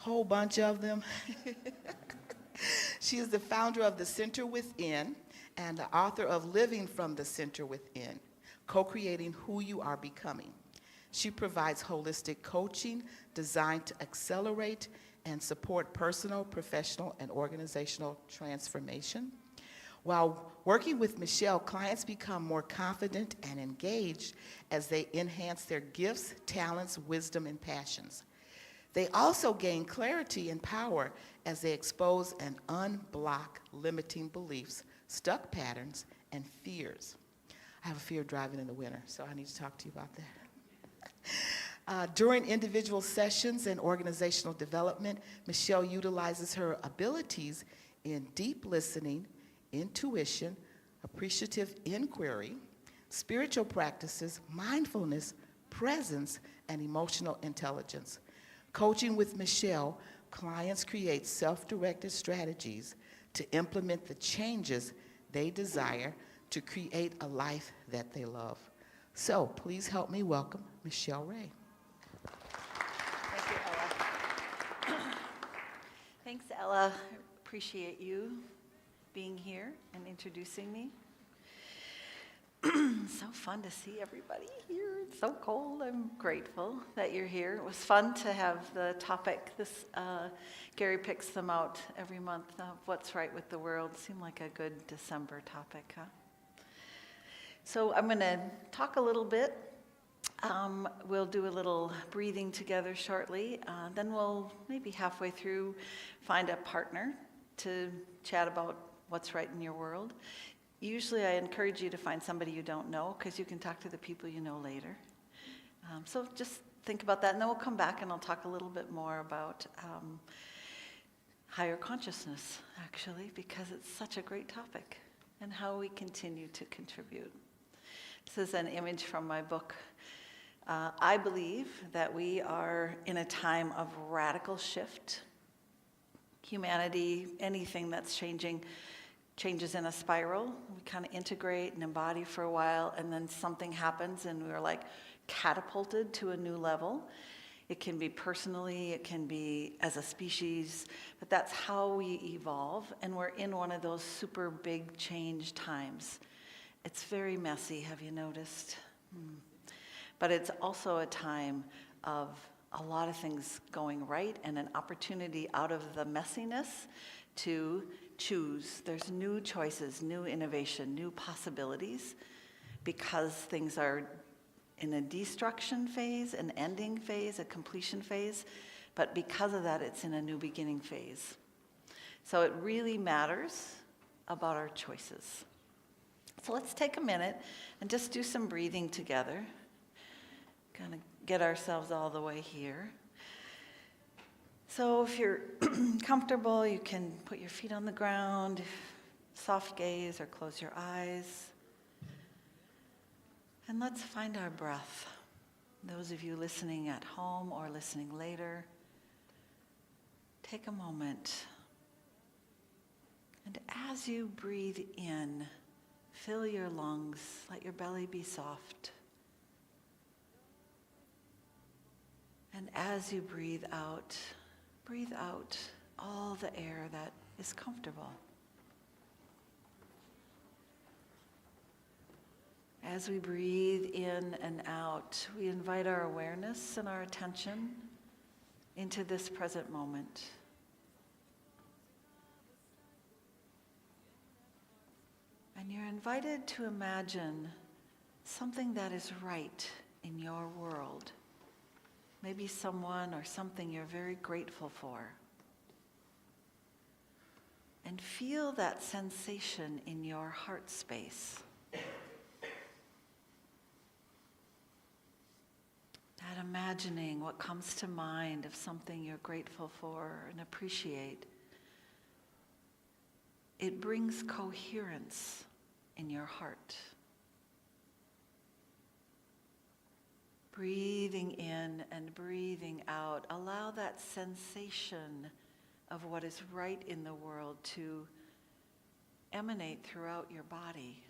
whole bunch of them. She is the founder of The Center Within and the author of Living from the Center Within, Co-Creating Who You Are Becoming. She provides holistic coaching designed to accelerate and support personal, professional, and organizational transformation. While working with Michele, clients become more confident and engaged as they enhance their gifts, talents, wisdom, and passions. They also gain clarity and power as they expose and unblock limiting beliefs, stuck patterns, and fears. I have a fear of driving in the winter, so I need to talk to you about that. During individual sessions and organizational development, Michele utilizes her abilities in deep listening, intuition, appreciative inquiry, spiritual practices, mindfulness, presence, and emotional intelligence. Coaching with Michele, clients create self-directed strategies to implement the changes they desire to create a life that they love. So please help me welcome Michele Rae. Thank you, Ella. Thanks, Ella. Appreciate you being here and introducing me. So fun to see everybody here. It's so cold. I'm grateful that you're here. It was fun to have the topic. Gary picks them out every month of what's right with the world. Seemed like a good December topic, huh? So I'm going to talk a little bit. We'll do a little breathing together shortly. Then we'll maybe halfway through find a partner to chat about what's right in your world. Usually I encourage you to find somebody you don't know because you can talk to the people you know later. So just think about that, and then we'll come back and I'll talk a little bit more about higher consciousness, actually, because it's such a great topic, and how we continue to contribute. This is an image from my book. I believe that we are in a time of radical shift. Humanity, anything that's changing, changes in a spiral. We kind of integrate and embody for a while, and then something happens and we're like catapulted to a new level. It can be personally, it can be as a species, but that's how we evolve, and we're in one of those super big change times. It's very messy, have you noticed? But it's also a time of a lot of things going right and an opportunity out of the messiness to choose. There's new choices, new innovation, new possibilities, because things are in a destruction phase, an ending phase, a completion phase, but because of that, it's in a new beginning phase. So it really matters about our choices. So let's take a minute and just do some breathing together. Kind of get ourselves all the way here. So if you're comfortable, you can put your feet on the ground, soft gaze, or close your eyes. And let's find our breath. Those of you listening at home or listening later, take a moment. And as you breathe in, fill your lungs, let your belly be soft. And as you breathe out all the air that is comfortable. As we breathe in and out, we invite our awareness and our attention into this present moment. And you're invited to imagine something that is right in your world. Maybe someone or something you're very grateful for. And feel that sensation in your heart space. That imagining what comes to mind of something you're grateful for and appreciate. It brings coherence in your heart. Breathing in and breathing out, allow that sensation of what is right in the world to emanate throughout your body.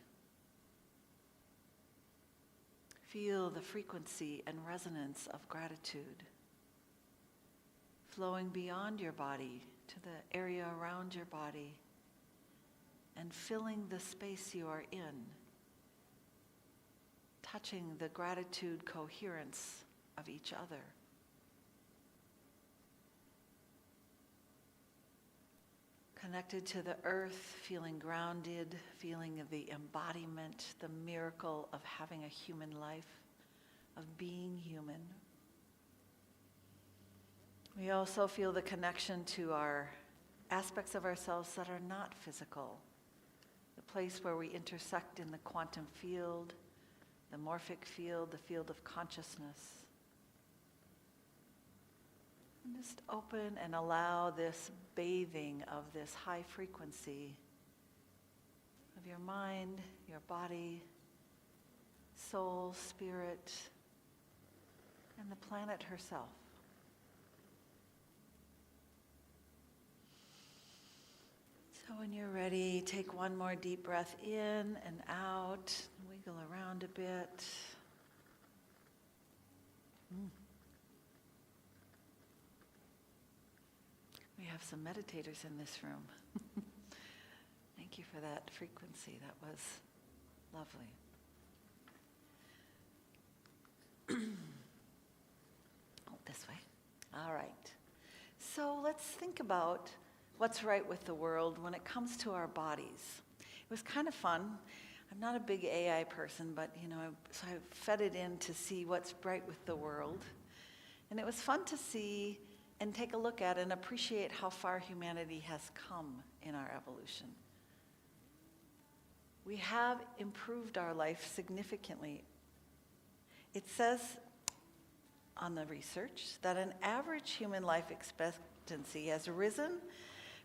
Feel the frequency and resonance of gratitude. flowing beyond your body to the area around your body and filling the space you are in, touching the gratitude coherence of each other. Connected to the earth, feeling grounded, feeling of the embodiment, the miracle of having a human life, of being human. We also feel the connection to our aspects of ourselves that are not physical, the place where we intersect in the quantum field, the morphic field, the field of consciousness. And just open and allow this bathing of this high frequency of your mind, your body, soul, spirit, and the planet herself. So when you're ready, take one more deep breath in and out, wiggle around a bit. We have some meditators in this room. Thank you for that frequency. That was lovely. Oh, this way. All right. So let's think about what's right with the world when it comes to our bodies. It was kind of fun. I'm not a big AI person, but so I fed it in to see what's right with the world. And it was fun to see and take a look at and appreciate how far humanity has come in our evolution. We have improved our life significantly. It says on the research that an average human life expectancy has risen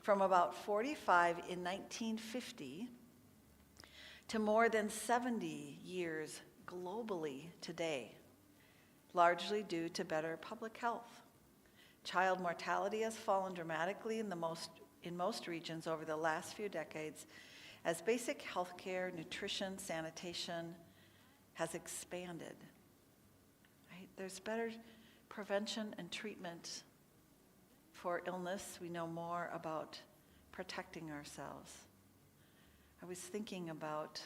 from about 45 in 1950 to more than 70 years globally today, largely due to better public health. Child mortality has fallen dramatically in most regions over the last few decades as basic health care, nutrition, sanitation has expanded. Right? There's better prevention and treatment for illness. We know more about protecting ourselves. I was thinking about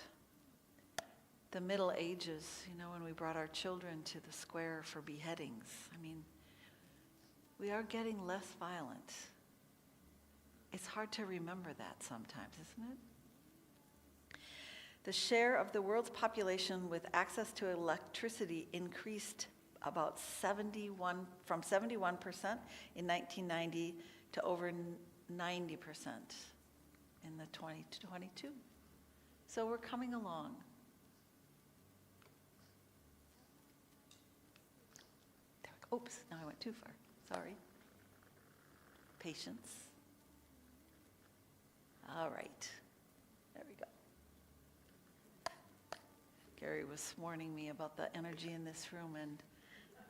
the Middle Ages, when we brought our children to the square for beheadings. We are getting less violent. It's hard to remember that sometimes, isn't it? The share of the world's population with access to electricity increased about from 71% in 1990 to over 90% in the 2022. So we're coming along. There we go. Oops, now I went too far. Sorry. Patience. All right. There we go. Gary was warning me about the energy in this room and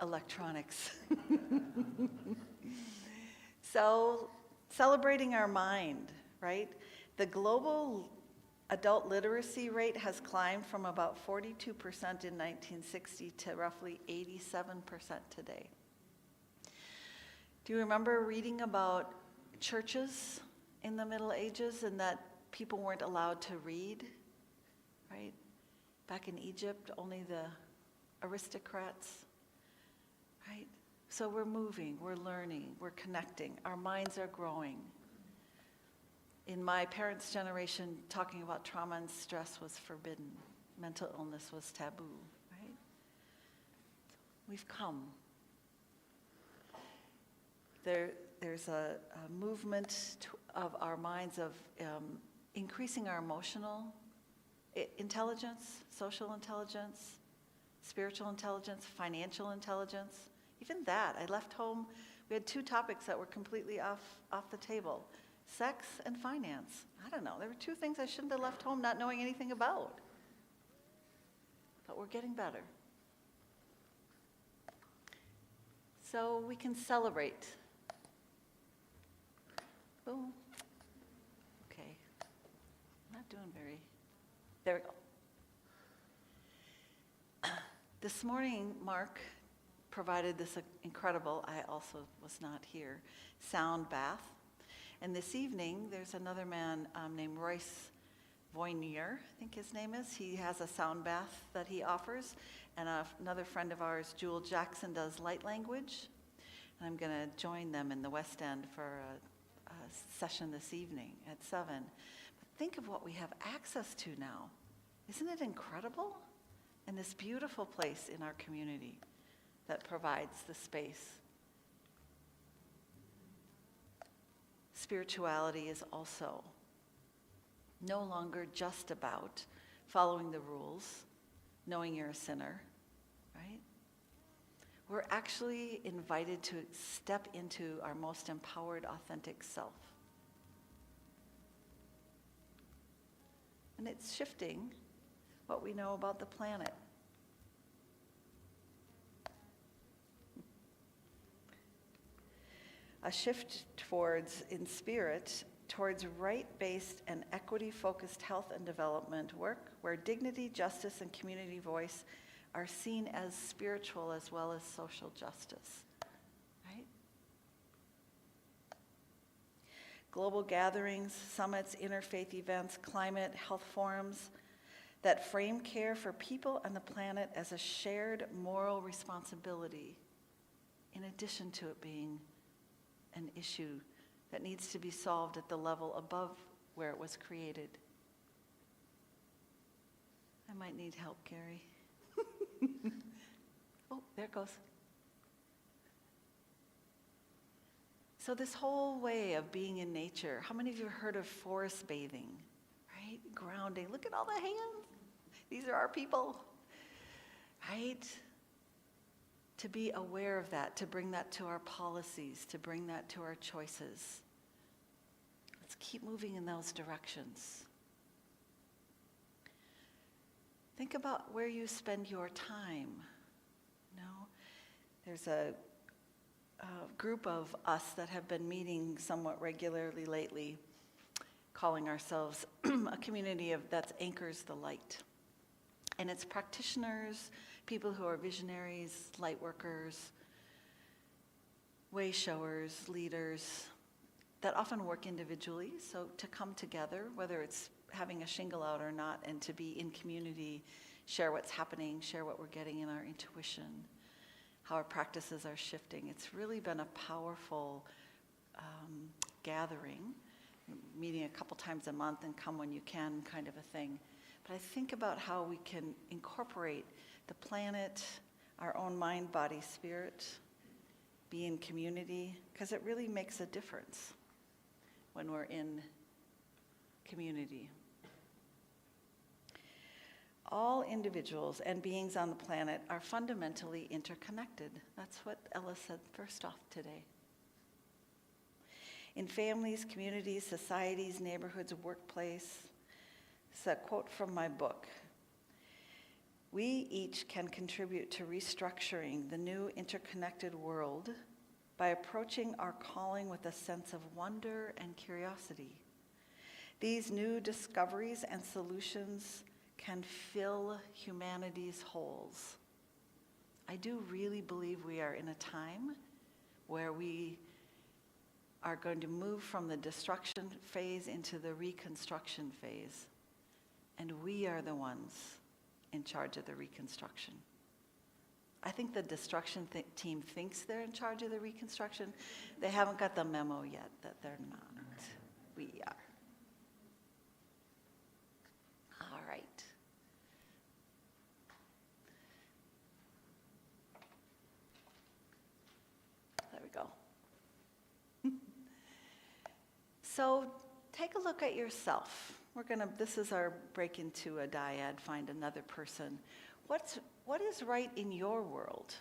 electronics. So, celebrating our mind, right? The global adult literacy rate has climbed from about 42% in 1960 to roughly 87% today. Do you remember reading about churches in the Middle Ages and that people weren't allowed to read, right? Back in Egypt, only the aristocrats, right? So we're moving, we're learning, we're connecting, our minds are growing. In my parents' generation, talking about trauma and stress was forbidden. Mental illness was taboo, right? We've come. There's a movement of our minds of increasing our emotional intelligence, social intelligence, spiritual intelligence, financial intelligence. Even that, I left home, we had two topics that were completely off the table. Sex and finance. I don't know, there were two things I shouldn't have left home not knowing anything about. But we're getting better. So we can celebrate. Boom. Okay. I'm not doing very. There we go. This morning, Mark provided this incredible, I also was not here, sound bath. And this evening, there's another man named Royce Voynier, I think his name is. He has a sound bath that he offers. And another friend of ours, Jewel Jackson, does light language. And I'm going to join them in the West End for a session this evening at 7. But think of what we have access to now. Isn't it incredible? And this beautiful place in our community that provides the space. Spirituality is also no longer just about following the rules, knowing you're a sinner, right? We're actually invited to step into our most empowered, authentic self. And it's shifting what we know about the planet. A shift in spirit, towards right-based and equity-focused health and development work, where dignity, justice, and community voice are seen as spiritual as well as social justice, right? Global gatherings, summits, interfaith events, climate, health forums that frame care for people and the planet as a shared moral responsibility, in addition to it being an issue that needs to be solved at the level above where it was created. I might need help, Gary. Oh, there it goes. So this whole way of being in nature, how many of you have heard of forest bathing, right? Grounding. Look at all the hands. These are our people, right? To be aware of that, to bring that to our policies, to bring that to our choices. Let's keep moving in those directions. Think about where you spend your time. There's a group of us that have been meeting somewhat regularly lately, calling ourselves a community that's anchors the light. And it's practitioners, people who are visionaries, light workers, way showers, leaders, that often work individually. So to come together, whether it's having a shingle out or not, and to be in community, share what's happening, share what we're getting in our intuition, how our practices are shifting. It's really been a powerful gathering, meeting a couple times a month and come when you can kind of a thing. But I think about how we can incorporate the planet, our own mind, body, spirit, be in community, because it really makes a difference when we're in community. All individuals and beings on the planet are fundamentally interconnected. That's what Ella said first off today. In families, communities, societies, neighborhoods, workplace. It's a quote from my book. We each can contribute to restructuring the new interconnected world by approaching our calling with a sense of wonder and curiosity. These new discoveries and solutions can fill humanity's holes. I do really believe we are in a time where we are going to move from the destruction phase into the reconstruction phase. And we are the ones in charge of the reconstruction. I think the destruction team thinks they're in charge of the reconstruction. They haven't got the memo yet that they're not. We are. All right. There we go. So take a look at yourself. This is our break into a dyad, find another person. What is right in your world,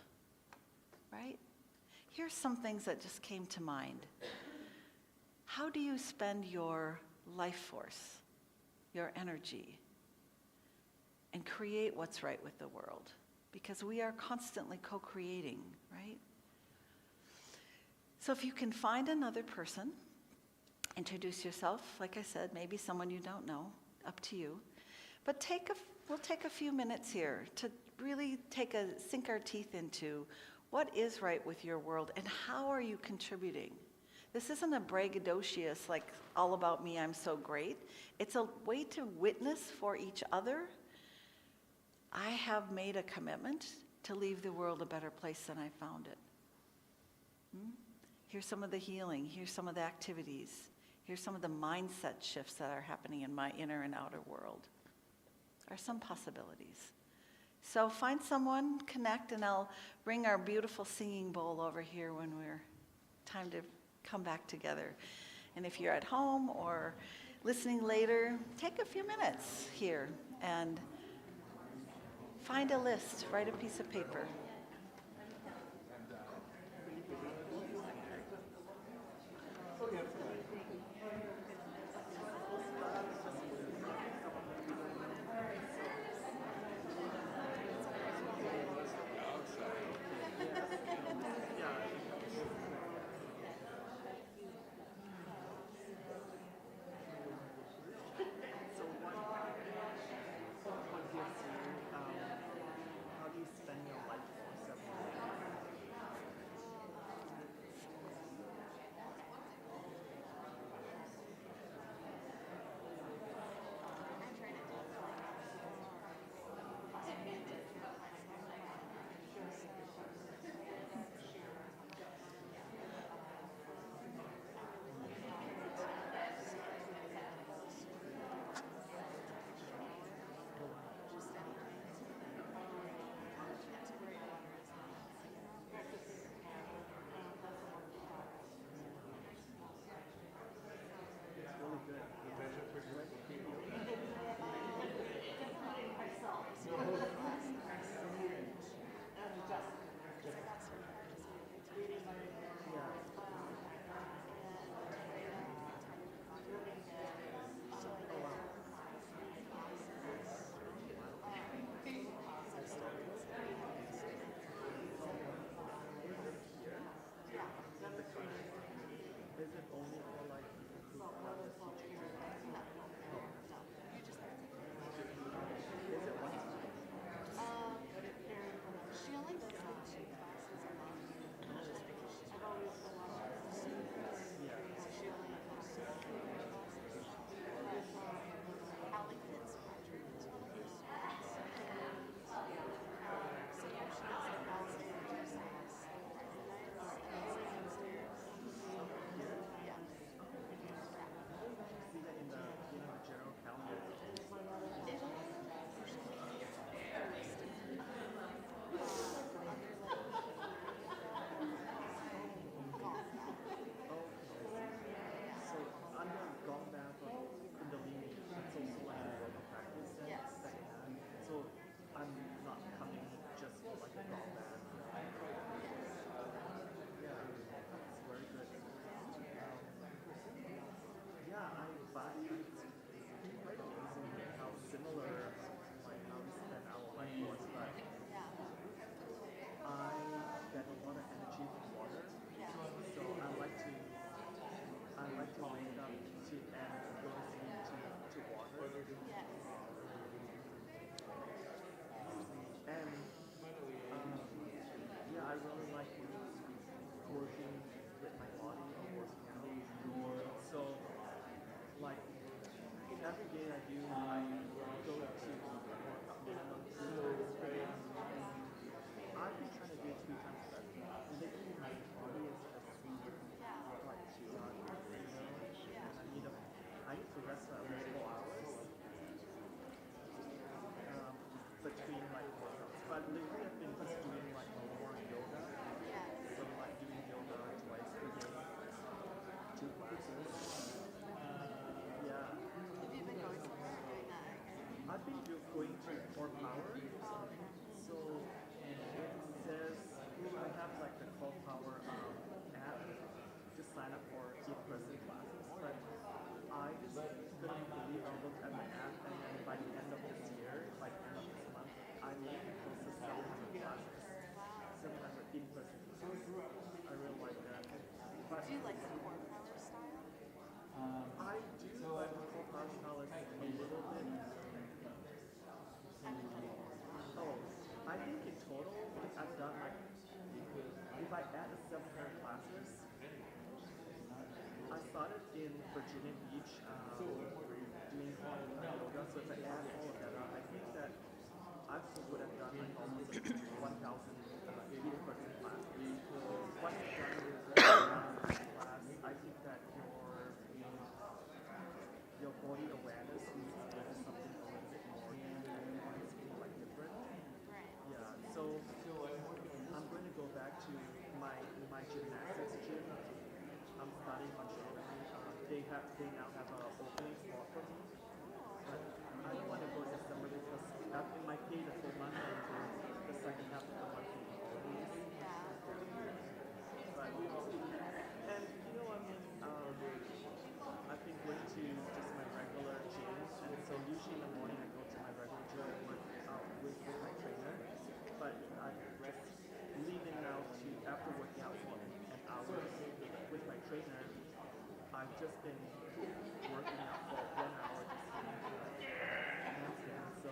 right? Here's some things that just came to mind. How do you spend your life force, your energy, and create what's right with the world? Because we are constantly co-creating, right? So if you can find another person, introduce yourself, like I said, maybe someone you don't know, up to you. But we'll take a few minutes here to really sink our teeth into What is right with your world, and how are you contributing? This isn't a braggadocious, like, all about me, I'm so great. It's a way to witness for each other. I have made a commitment to leave the world a better place than I found it. Here's some of the healing. Here's some of the activities. Here's some of the mindset shifts that are happening in my inner and outer world. Are some possibilities. So find someone, connect, and I'll bring our beautiful singing bowl over here when we're time to come back together. And if you're at home or listening later, take a few minutes here and find a list, write a piece of paper. Do you like the core power style? I do like the full power style a little bit. in Virginia Beach doing all yoga. So if I add all of that up, I think that I would have done like almost a 1,080-person class. What I've done is class, I think that your body awareness needs to go to something a little bit more like different. Right. Yeah. So I'm going to go back to my gymnastics gym. I'm starting on Saturday. They now have an opening spot for me. But I don't want to go December because it might pay the full month until the second half of the month will be holidays. Yeah. But we'll see. And I've been going to just my regular gym, and so usually in the morning I go to my regular gym and work out with my trainer. But I'm just leaving now to after working out for an hour with my trainer. I've just been working out for 1 hour just handstand. So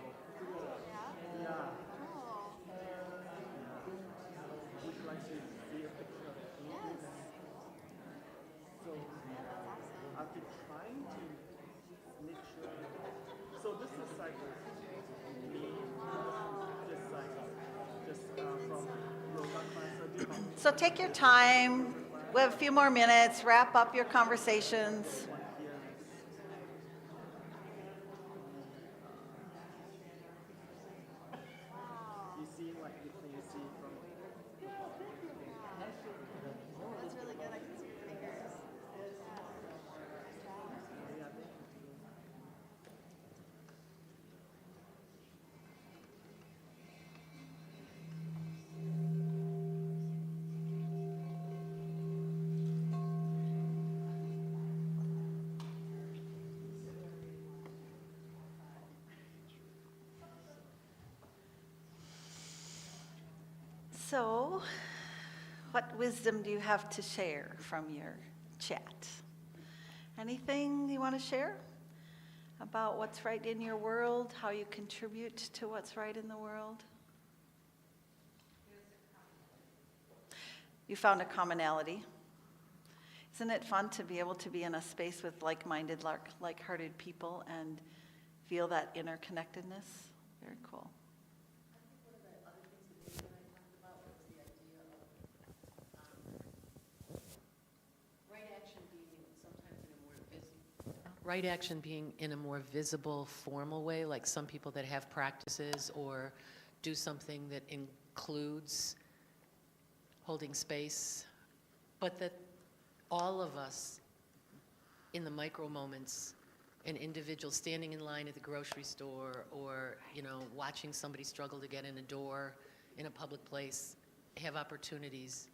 yeah. Cool. Would you like to see a picture of it? Yes. So That's awesome. I've been trying to make sure. So this is like me, just from yoga class. I do So take your time. We have a few more minutes. Wrap up your conversations. one here. You see, like you see from. That's really good. I can see your fingers. Yeah, thank you. So, what wisdom do you have to share from your chat? Anything you want to share about what's right in your world, how you contribute to what's right in the world? You found a commonality. Isn't it fun to be able to be in a space with like-minded, like-hearted people and feel that interconnectedness? Very cool. Right action being in a more visible, formal way, like some people that have practices or do something that includes holding space, but that all of us in the micro moments, an individual standing in line at the grocery store or, watching somebody struggle to get in a door in a public place, have opportunities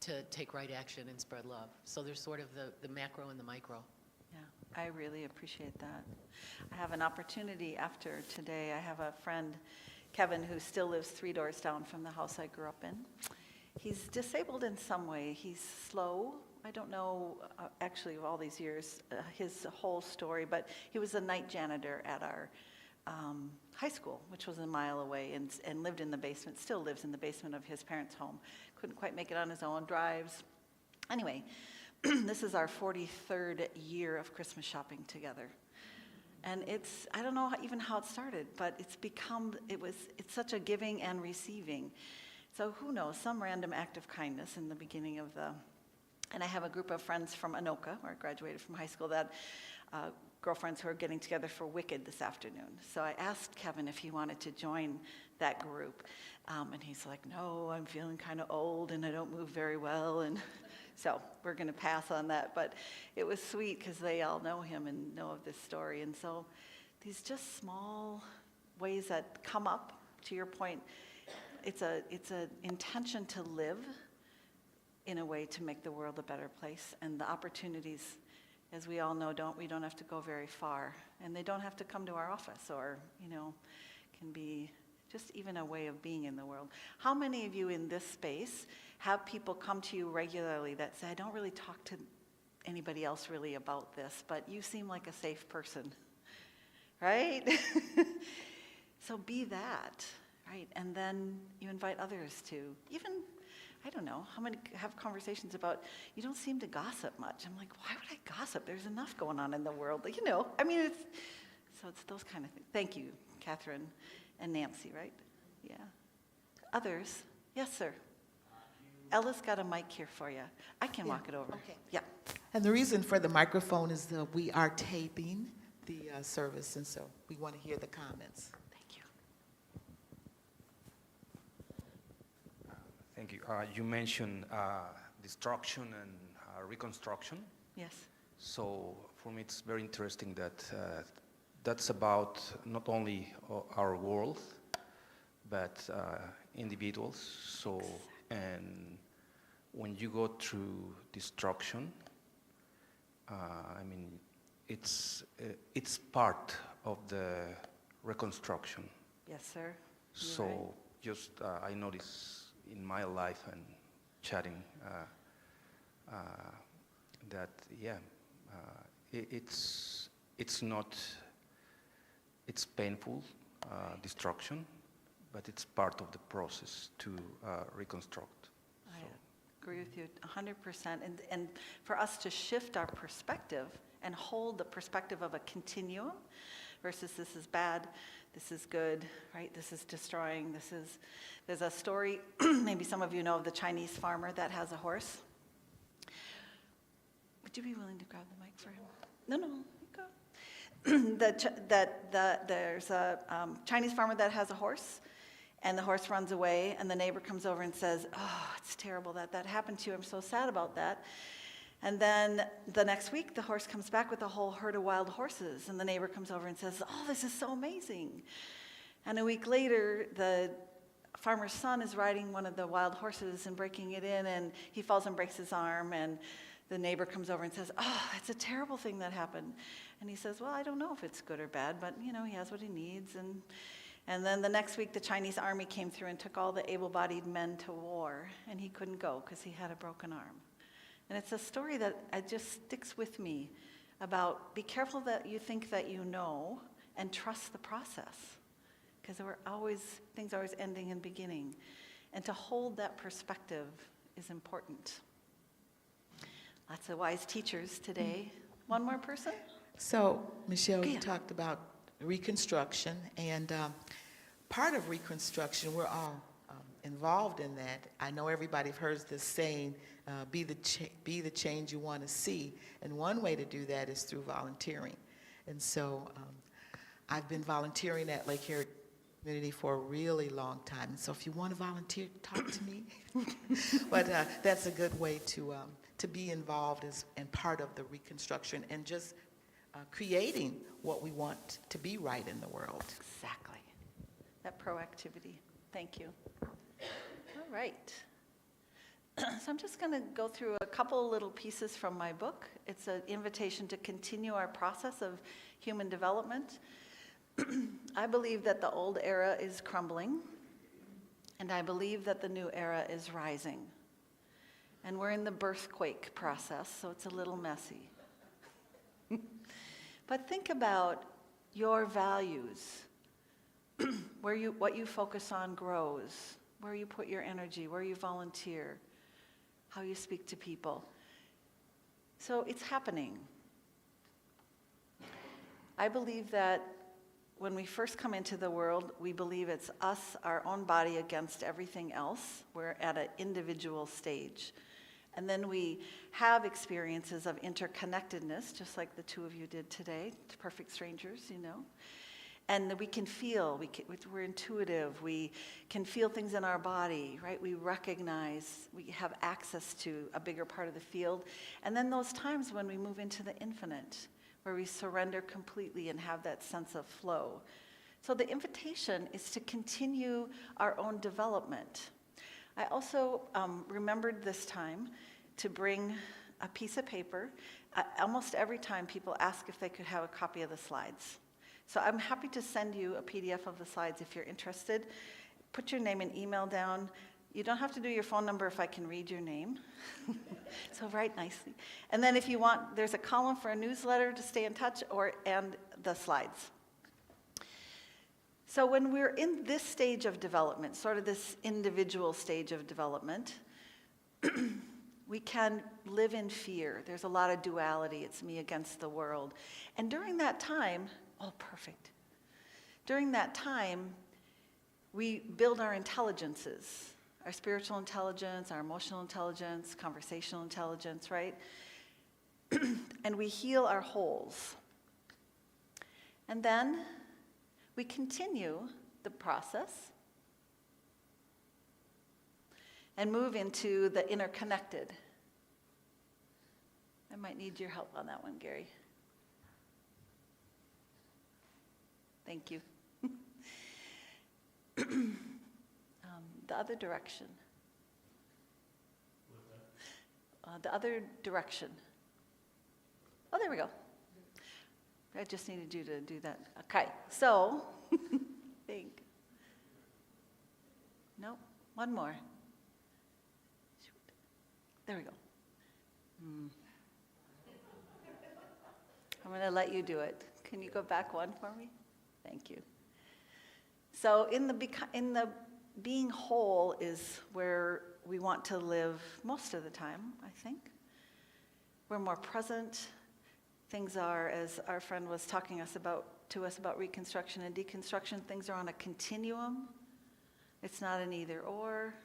to take right action and spread love. So there's sort of the macro and the micro. Yeah, I really appreciate that. I have an opportunity after today. I have a friend, Kevin, who still lives 3 doors down from the house I grew up in. He's disabled in some way. He's slow. I don't know, actually, of all these years, his whole story, but he was a night janitor at our high school, which was a mile away, and lived in the basement, still lives in the basement of his parents' home. Couldn't quite make it on his own, drives. Anyway, this is our 43rd year of Christmas shopping together. And I don't know even how it started, but it's such a giving and receiving. So who knows, some random act of kindness in the beginning of and I have a group of friends from Anoka, where I graduated from high school, that girlfriends who are getting together for Wicked this afternoon. So I asked Kevin if he wanted to join that group. And he's like, no, I'm feeling kind of old and I don't move very well. And so we're going to pass on that. But it was sweet because they all know him and know of this story. And so these just small ways that come up, to your point, it's an intention to live in a way to make the world a better place. And the opportunities, as we all know, we don't have to go very far. And they don't have to come to our office or, can be just even a way of being in the world. How many of you in this space have people come to you regularly that say, I don't really talk to anybody else really about this, but you seem like a safe person, right? So be that, right? And then you invite others to even, I don't know, how many have conversations about, you don't seem to gossip much. I'm like, why would I gossip? There's enough going on in the world. You know, I mean, it's those kind of things. Thank you, Catherine and Nancy, right? Yeah. Others? Yes, sir. Ella's got a mic here for you. I can walk it over. Okay. Yeah. And the reason for the microphone is that we are taping the service, and so we want to hear the comments. Thank you. Thank you. You mentioned destruction and reconstruction. Yes. So for me, it's very interesting that that's about not only our world, but individuals. So, and when you go through destruction, I mean, it's part of the reconstruction. Yes, sir. You're So right. just I notice in my life and chatting that it's not, it's painful destruction, but it's part of the process to reconstruct. I So, agree with you 100%. And for us to shift our perspective and hold the perspective of a continuum versus this is bad, this is good, right? This is destroying, there's a story, maybe some of you know, of the Chinese farmer that has a horse. Would you be willing to grab the mic for him? No, you go. There's a Chinese farmer that has a horse, and the horse runs away, and the neighbor comes over and says, oh, it's terrible that happened to you. I'm so sad about that. And then the next week, the horse comes back with a whole herd of wild horses, and the neighbor comes over and says, oh, this is so amazing. And a week later, the farmer's son is riding one of the wild horses and breaking it in, and he falls and breaks his arm, and the neighbor comes over and says, oh, it's a terrible thing that happened. And he says, well, I don't know if it's good or bad, but, you know, he has what he needs. And then the next week, the Chinese army came through and took all the able-bodied men to war, and he couldn't go because he had a broken arm. And it's a story that it just sticks with me about be careful that you think that you know and trust the process, because things are always ending and beginning. And to hold that perspective is important. Lots of wise teachers today. One more person? So, Michelle, you Yeah. talked about reconstruction, and part of reconstruction, we're all involved in that. I know everybody heard this saying, be the change you want to see, and one way to do that is through volunteering. And so I've been volunteering at Lake Harriet Community for a really long time, and so if you want to volunteer, talk to me. But that's a good way to be involved and part of the reconstruction and just creating what we want to be right in the world. Exactly. That proactivity. Thank you. All right. So I'm just going to go through a couple little pieces from my book. It's an invitation to continue our process of human development. I believe that the old era is crumbling, and I believe that the new era is rising. And we're in the birthquake process, so it's a little messy. But think about your values. What you focus on grows. Where you put your energy, where you volunteer, how you speak to people. So it's happening. I believe that when we first come into the world, we believe it's us, our own body, against everything else. We're at an individual stage. And then we have experiences of interconnectedness, just like the two of you did today, perfect strangers, you know. And we can feel, we're intuitive, we can feel things in our body, right? We recognize, we have access to a bigger part of the field. And then those times when we move into the infinite, where we surrender completely and have that sense of flow. So the invitation is to continue our own development. I also remembered this time to bring a piece of paper. Almost every time people ask if they could have a copy of the slides. So I'm happy to send you a PDF of the slides if you're interested. Put your name and email down. You don't have to do your phone number if I can read your name. So write nicely. And then if you want, there's a column for a newsletter to stay in touch and the slides. So when we're in this stage of development, sort of this individual stage of development, we can live in fear. There's a lot of duality. It's me against the world. And during that time, oh, perfect. During that time, we build our intelligences, our spiritual intelligence, our emotional intelligence, conversational intelligence, right? And we heal our holes. And then we continue the process and move into the interconnected. I might need your help on that one, Gary. Thank you. The other direction. The other direction. Oh, there we go. I just needed you to do that. Okay, so, think. No, one more. Shoot. There we go. I'm going to let you do it. Can you go back one for me? Thank you. So in the being whole is where we want to live most of the time, I think. We're more present. Things are, as our friend was talking to us about reconstruction and deconstruction, things are on a continuum. It's not an either or,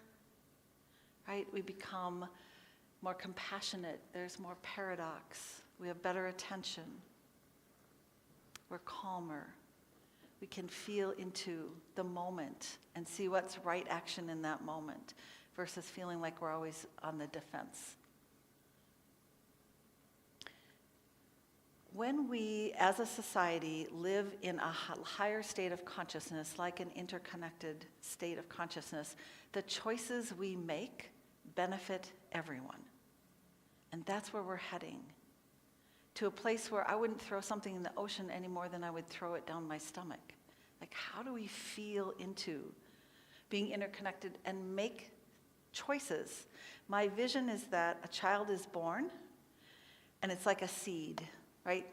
right? We become more compassionate. There's more paradox. We have better attention. We're calmer. We can feel into the moment and see what's right action in that moment versus feeling like we're always on the defense. When we, as a society, live in a higher state of consciousness, like an interconnected state of consciousness, the choices we make benefit everyone. And that's where we're heading. To a place where I wouldn't throw something in the ocean any more than I would throw it down my stomach. Like, how do we feel into being interconnected and make choices? My vision is that a child is born, and it's like a seed, right?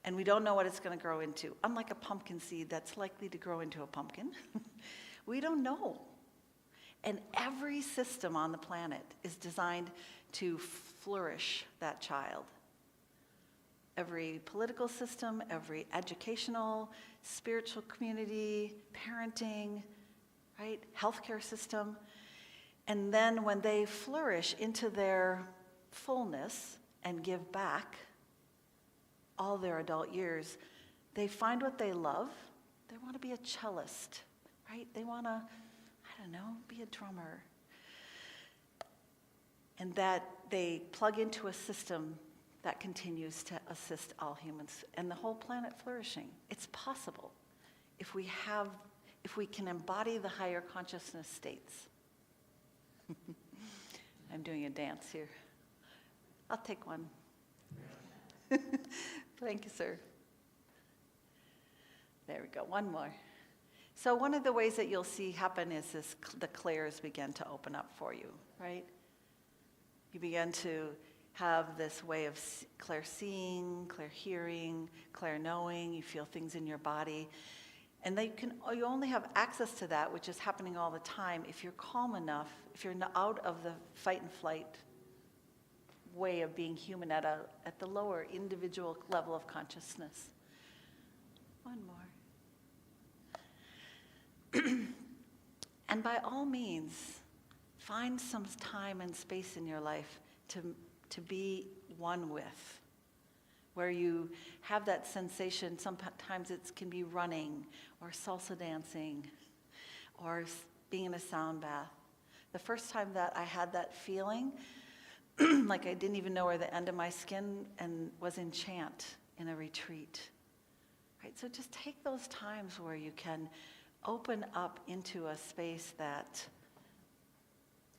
And we don't know what it's going to grow into. Unlike a pumpkin seed that's likely to grow into a pumpkin, we don't know. And every system on the planet is designed to flourish that child. Every political system, every educational, spiritual community, parenting, right? Healthcare system. And then when they flourish into their fullness and give back all their adult years, they find what they love. They want to be a cellist, right? They want to, I don't know, be a drummer. And that they plug into a system that continues to assist all humans and the whole planet flourishing. It's possible if we can embody the higher consciousness states. I'm doing a dance here. I'll take one. Thank you, sir. There we go, one more. So one of the ways that you'll see happen is the clairs begin to open up for you, right? You begin to have this way of clair seeing, clair hearing, clair knowing. You feel things in your body. And you only have access to that, which is happening all the time, if you're calm enough, if you're out of the fight and flight way of being human at the lower individual level of consciousness. One more. And by all means, find some time and space in your life to be one with, where you have that sensation. Sometimes it can be running or salsa dancing or being in a sound bath. The first time that I had that feeling, like I didn't even know where the end of my skin and was in chant in a retreat. Right? So just take those times where you can open up into a space that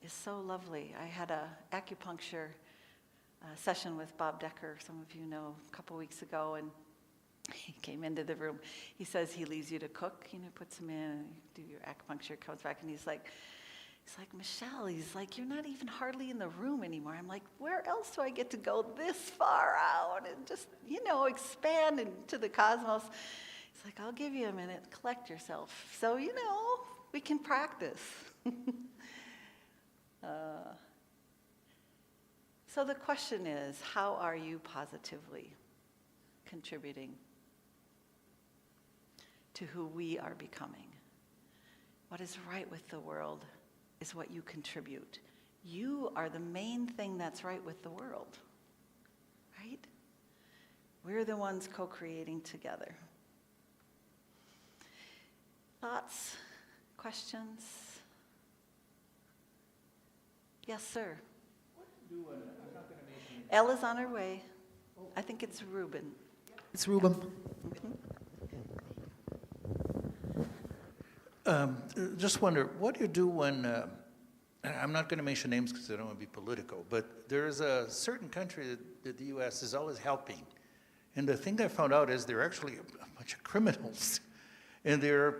is so lovely. I had an acupuncture session with Bob Decker, some of you know, a couple weeks ago, and he came into the room. He says he leaves you to cook, puts him in, do your acupuncture, comes back, and he's like, Michele, you're not even hardly in the room anymore. I'm like, where else do I get to go this far out and just, expand into the cosmos? He's like, I'll give you a minute, collect yourself. So, we can practice. So the question is, how are you positively contributing to who we are becoming? What is right with the world is what you contribute. You are the main thing that's right with the world, right? We're the ones co-creating together. Thoughts, questions? Yes, sir. Ella's on her way. I think it's Ruben. It's Ruben. Just wonder, what do you do when, I'm not going to mention names because I don't want to be political, but there is a certain country that the U.S. is always helping. And the thing I found out is they're actually a bunch of criminals. And they're,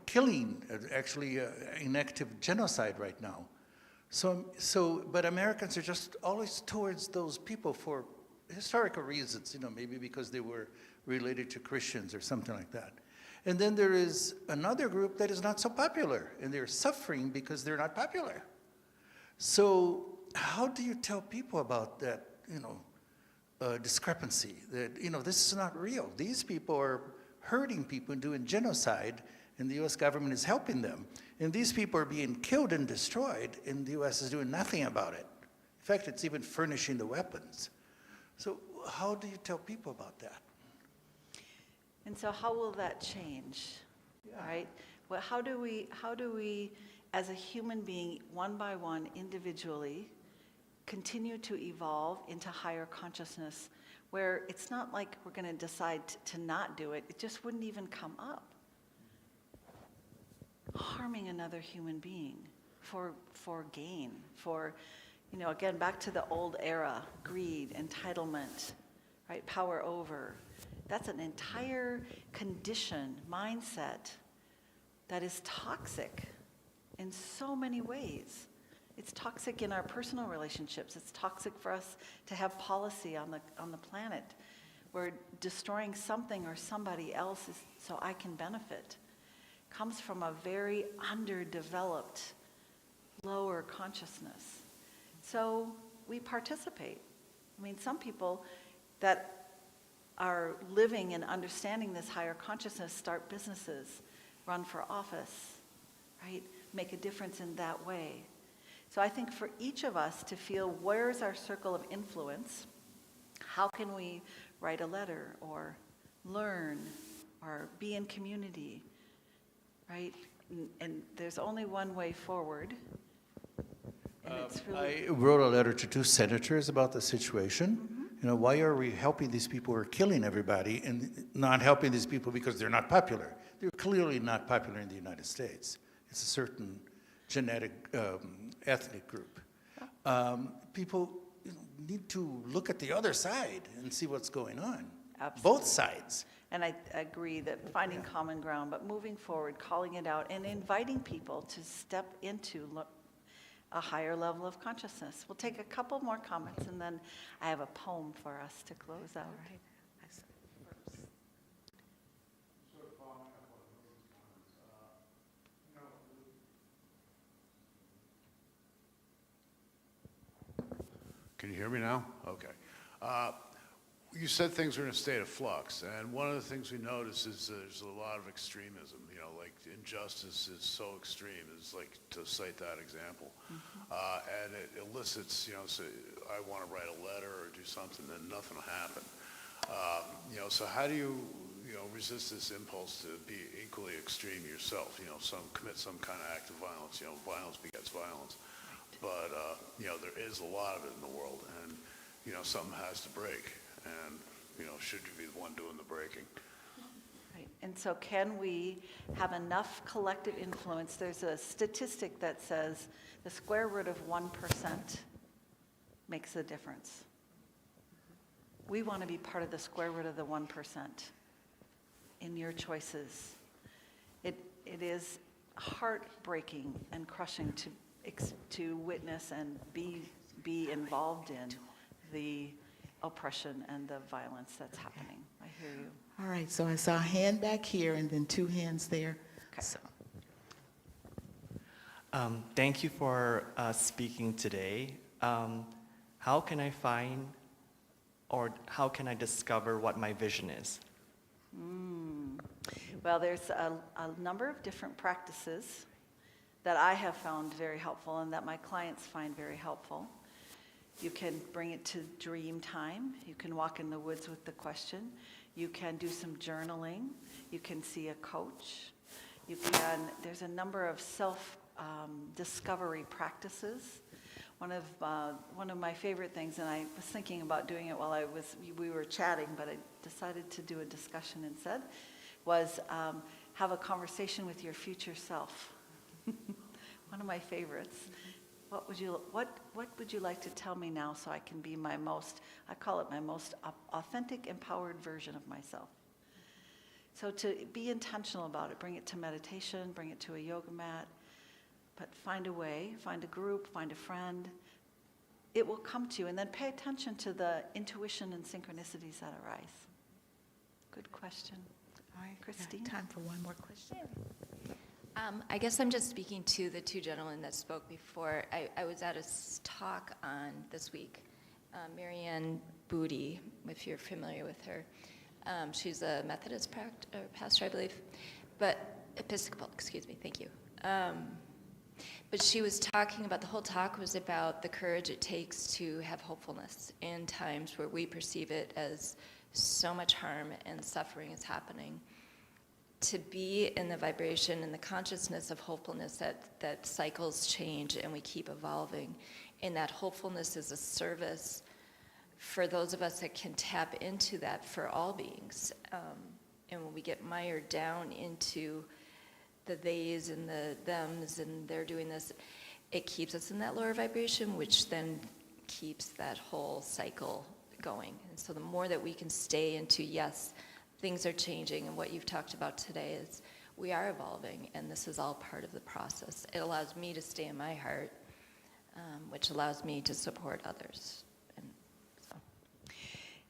killing, actually enactive genocide right now. But Americans are just always towards those people for historical reasons, maybe because they were related to Christians or something like that. And then there is another group that is not so popular, and they're suffering because they're not popular. So how do you tell people about that, discrepancy? That, this is not real. These people are hurting people and doing genocide, and the U.S. government is helping them. And these people are being killed and destroyed, and the U.S. is doing nothing about it. In fact, it's even furnishing the weapons. So how do you tell people about that? And so how will that change, right? Well, how do we, as a human being, one by one, individually, continue to evolve into higher consciousness where it's not like we're going to decide to not do it. It just wouldn't even come up. Harming another human being for gain, for, again, back to the old era, greed, entitlement, right? Power over. That's an entire condition, mindset that is toxic in so many ways. It's toxic in our personal relationships. It's toxic for us to have policy on the planet. We're destroying something or somebody else so I can benefit. Comes from a very underdeveloped, lower consciousness. So we participate. I mean, some people that are living and understanding this higher consciousness start businesses, run for office, right? Make a difference in that way. So I think for each of us to feel where's our circle of influence, how can we write a letter or learn or be in community, right? And there's only one way forward. And it's really... I wrote a letter to 2 senators about the situation. Mm-hmm. Why are we helping these people who are killing everybody and not helping these people because they're not popular? They're clearly not popular in the United States. It's a certain genetic, ethnic group. People need to look at the other side and see what's going on. Absolutely. Both sides. And I agree that finding common ground, but moving forward, calling it out, and inviting people to step into a higher level of consciousness. We'll take a couple more comments, and then I have a poem for us to close out. Right. Can you hear me now? Okay. You said things are in a state of flux, and one of the things we notice is there's a lot of extremism. Like injustice is so extreme. It's like to cite that example, and it elicits. So I want to write a letter or do something, and nothing will happen. So how do you, resist this impulse to be equally extreme yourself? Commit some kind of act of violence. Violence begets violence. But, there is a lot of it in the world, and, something has to break, and, should you be the one doing the breaking? Right. And so can we have enough collective influence? There's a statistic that says the square root of 1% makes a difference. We want to be part of the square root of the 1% in your choices. It is heartbreaking and crushing to witness and be involved in the oppression and the violence that's happening. I hear you. All right, so I saw a hand back here and then 2 hands there. Okay. So, Thank you for speaking today. how can I find or how can I discover what my vision is? Well, there's a number of different practices that I have found very helpful and that my clients find very helpful. You can bring it to dream time. You can walk in the woods with the question. You can do some journaling. You can see a coach. There's a number of self-discovery practices. One of my favorite things, and I was thinking about doing it while we were chatting, but I decided to do a discussion instead, was have a conversation with your future self. One of my favorites. What would you like to tell me now so I can be I call it my most authentic, empowered version of myself. So to be intentional about it, bring it to meditation, bring it to a yoga mat, but find a way, find a group, find a friend. It will come to you, and then pay attention to the intuition and synchronicities that arise. Good question. All right, Christine? Time for one more question. I guess I'm just speaking to the two gentlemen that spoke before. I was at a talk on this week. Marianne Booty, if you're familiar with her. She's a Methodist pastor, I believe, but Episcopal, excuse me, thank you. But she was talking about, the whole talk was about the courage it takes to have hopefulness in times where we perceive it as so much harm and suffering is happening. To be in the vibration and the consciousness of hopefulness that cycles change and we keep evolving, and that hopefulness is a service for those of us that can tap into that for all beings. And when we get mired down into the theys and the thems and they're doing this, it keeps us in that lower vibration, which then keeps that whole cycle going. And so the more that we can stay into, yes, things are changing, and what you've talked about today is we are evolving, and this is all part of the process. It allows me to stay in my heart, which allows me to support others. And so.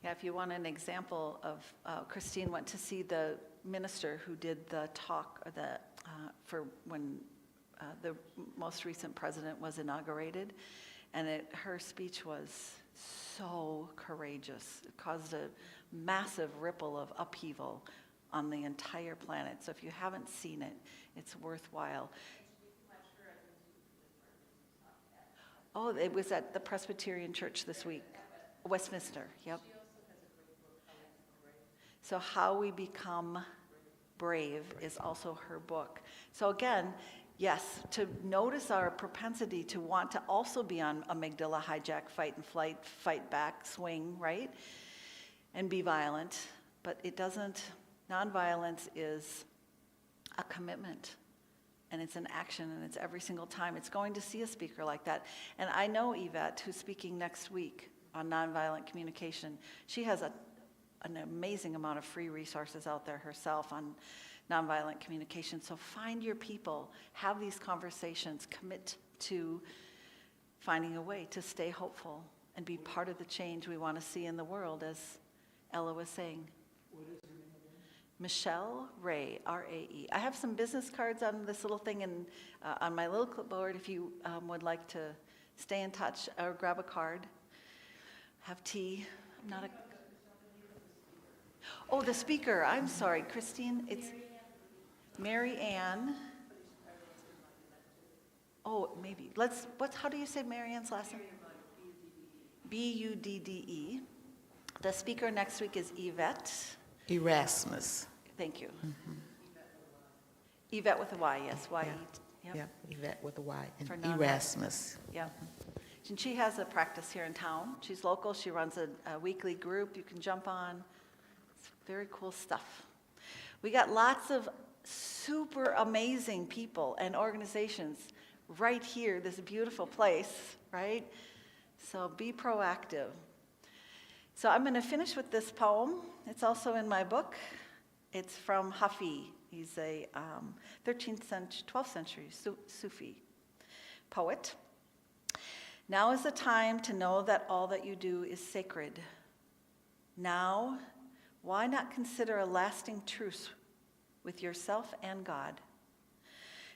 Yeah, if you want an example of, Christine went to see the minister who did the talk for when the most recent president was inaugurated, and her speech was so courageous. It caused a massive ripple of upheaval on the entire planet. So if you haven't seen it, it's worthwhile. Oh, it was at the Presbyterian Church this week. Westminster, yep. So How We Become Brave is also her book. So again, yes, to notice our propensity to want to also be on amygdala, hijack, fight and flight, fight back, swing, right? And be violent, but it doesn't, nonviolence is a commitment, and it's an action, and it's every single time. It's going to see a speaker like that. And I know Yvette, who's speaking next week on nonviolent communication. She has an amazing amount of free resources out there herself on nonviolent communication. So find your people, have these conversations, commit to finding a way to stay hopeful and be part of the change we want to see in the world, as Ella was saying. What is her name again? Michele Rae, R-A-E. I have some business cards on this little thing and on my little clipboard if you would like to stay in touch or grab a card, have tea. I'm not a... Oh, the speaker. I'm sorry, Christine. It's Mary Ann. Oh, maybe. How do you say Mary Ann's last name? B-U-D-D-E. The speaker next week is Yvette. Erasmus. Thank you. Mm-hmm. Yvette with a Y, yes. Y. Yeah. Yep. Yvette with a Y. And For non-violent. Erasmus. Yeah. And she has a practice here in town. She's local. She runs a weekly group you can jump on. It's very cool stuff. We got lots of super amazing people and organizations right here, this beautiful place, right? So be proactive. So I'm going to finish with this poem. It's also in my book. It's from Hafi. He's a 12th century Sufi poet. Now is the time to know that all that you do is sacred. Now, why not consider a lasting truce with yourself and God?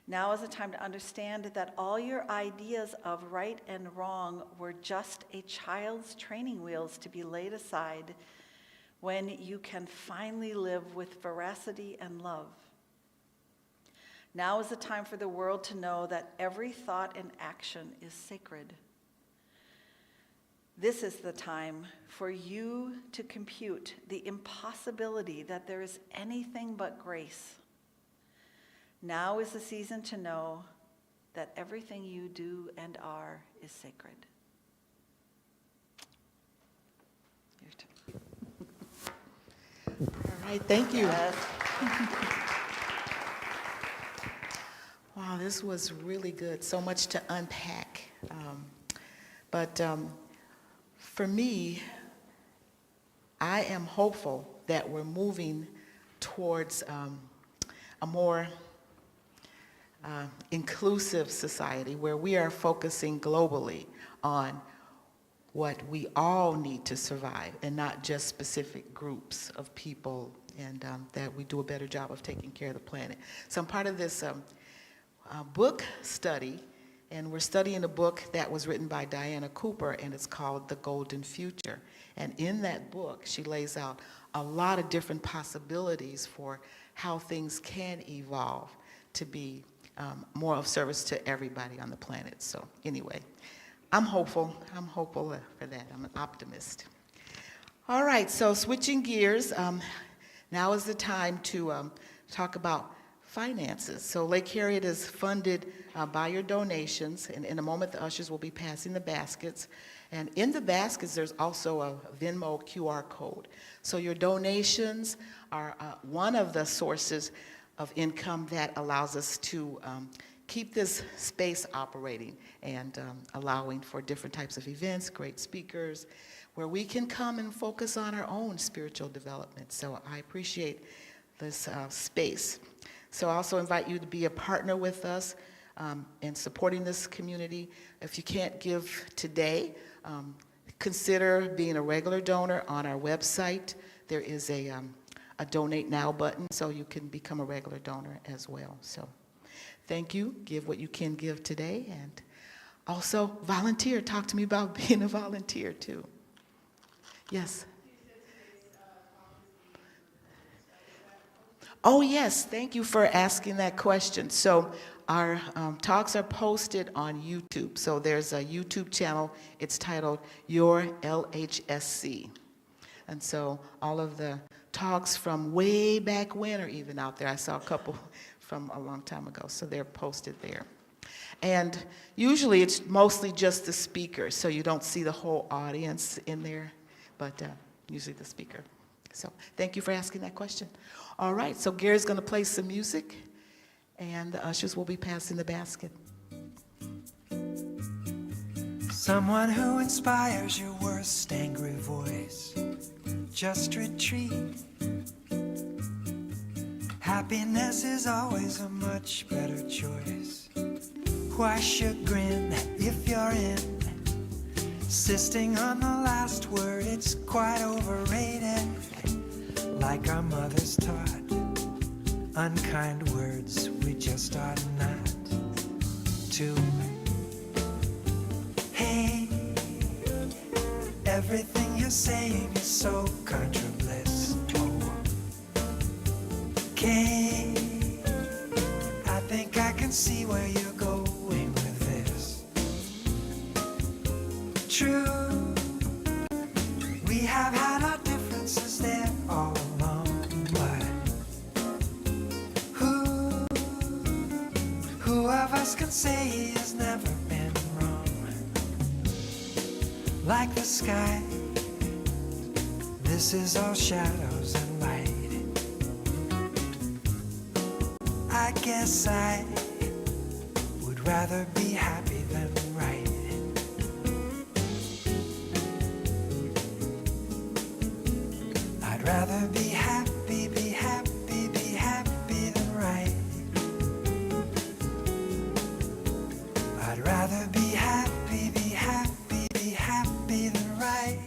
Now is the time to understand that all your ideas of right and wrong were just a child's training wheels to be laid aside when you can finally live with veracity and love. Now is the time for the world to know that every thought and action is sacred. This is the time for you to compute the impossibility that there is anything but grace. Now is the season to know that everything you do and are is sacred. Your turn. All right, thank you. Yes. Wow, this was really good. So much to unpack. But for me, I am hopeful that we're moving towards a more inclusive society where we are focusing globally on what we all need to survive and not just specific groups of people, and that we do a better job of taking care of the planet. So I'm part of this book study, and we're studying a book that was written by Diana Cooper, and it's called The Golden Future. And in that book, she lays out a lot of different possibilities for how things can evolve to be more of service to everybody on the planet. So anyway, I'm hopeful for that. I'm an optimist. All right, so switching gears, now is the time to talk about finances. So Lake Harriet is funded by your donations, and in a moment the ushers will be passing the baskets. And in the baskets there's also a Venmo QR code. So your donations are one of the sources of income that allows us to keep this space operating and allowing for different types of events, great speakers, where we can come and focus on our own spiritual development. So I appreciate this space. So I also invite you to be a partner with us in supporting this community. If you can't give today, consider being a regular donor on our website. There is a Donate Now button, so you can become a regular donor as well. So thank you. Give what you can give today. And also volunteer. Talk to me about being a volunteer too. Yes. Oh, yes, thank you for asking that question. So our talks are posted on YouTube. So there's a YouTube channel. It's titled Your LHSC. And so all of the talks from way back when are even out there. I saw a couple from a long time ago, so they're posted there. And usually it's mostly just the speaker, so you don't see the whole audience in there, but usually the speaker. So thank you for asking that question. All right, so Gary's going to play some music, and the ushers will be passing the basket. Someone who inspires your worst angry voice. Just retreat. Happiness is always a much better choice. Why chagrin if you're insisting on the last word? It's quite overrated. Like our mothers taught, unkind words we just ought not to. Hey, everything you're saying is so contrabliss. Okay, I think I can see where you're going with this. True, we have had our differences there all along, but who of us can say he has never been wrong? Like the sky, this is all shadows and light. I guess I would rather be happy than right. I'd rather be happy, be happy, be happy than right. I'd rather be happy, be happy, be happy than right.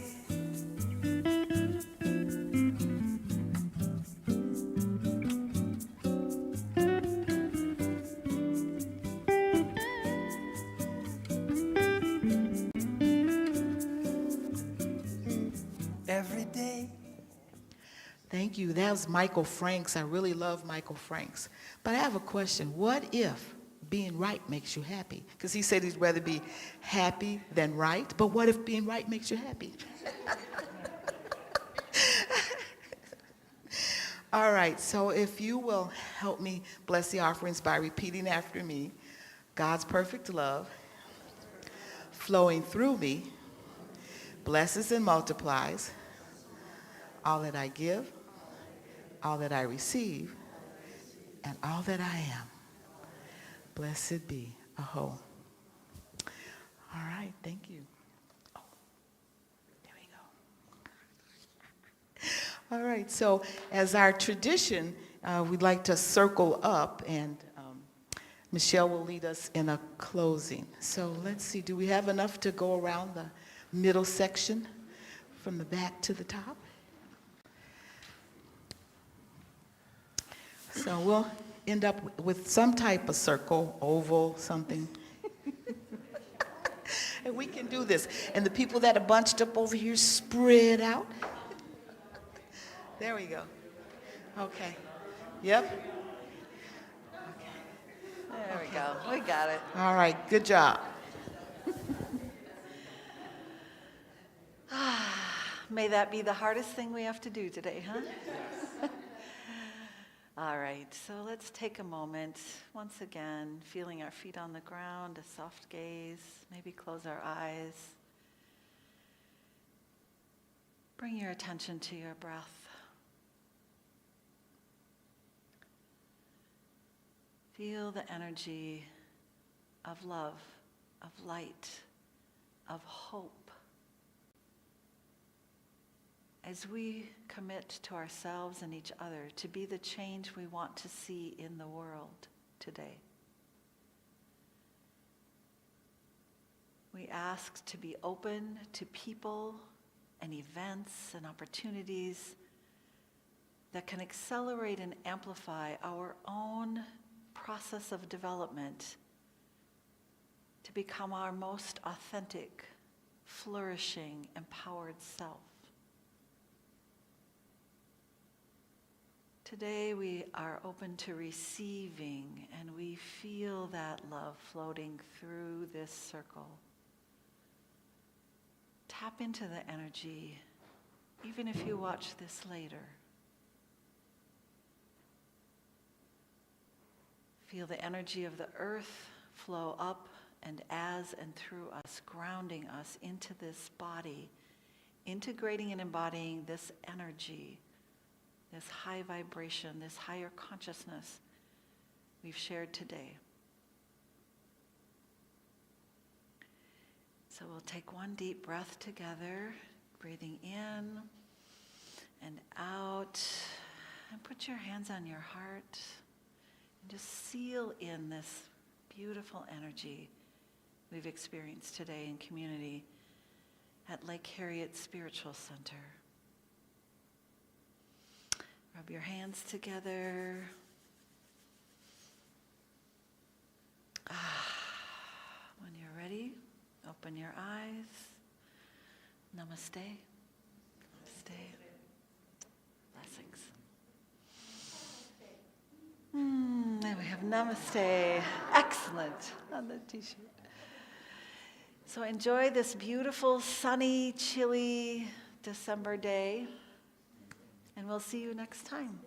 Thank you. That was Michael Franks. I really love Michael Franks. But I have a question. What if being right makes you happy? Because he said he'd rather be happy than right. But what if being right makes you happy? All right, so if you will help me bless the offerings by repeating after me. God's perfect love flowing through me blesses and multiplies all that I give, all that I receive, and all that I am. Blessed be Aho. All right, thank you. Oh, there we go. All right, so as our tradition, we'd like to circle up, and Michele will lead us in a closing. So let's see, do we have enough to go around the middle section from the back to the top? So we'll end up with some type of circle, oval, something. And we can do this. And the people that are bunched up over here, spread out. There we go. Okay. Yep. There we go. We got it. All right, good job. May that be the hardest thing we have to do today, huh? All right, so let's take a moment, once again, feeling our feet on the ground, a soft gaze, maybe close our eyes. Bring your attention to your breath. Feel the energy of love, of light, of hope. As we commit to ourselves and each other to be the change we want to see in the world today. We ask to be open to people and events and opportunities that can accelerate and amplify our own process of development to become our most authentic, flourishing, empowered self. Today we are open to receiving, and we feel that love floating through this circle. Tap into the energy, even if you watch this later. Feel the energy of the earth flow up and as and through us, grounding us into this body, integrating and embodying this energy, this high vibration, this higher consciousness we've shared today. So we'll take one deep breath together, breathing in and out, and put your hands on your heart and just seal in this beautiful energy we've experienced today in community at Lake Harriet Spiritual Center. Rub your hands together. When you're ready, open your eyes. Namaste. Namaste. Blessings. And we have namaste. Excellent on the t-shirt. So enjoy this beautiful, sunny, chilly December day. And we'll see you next time.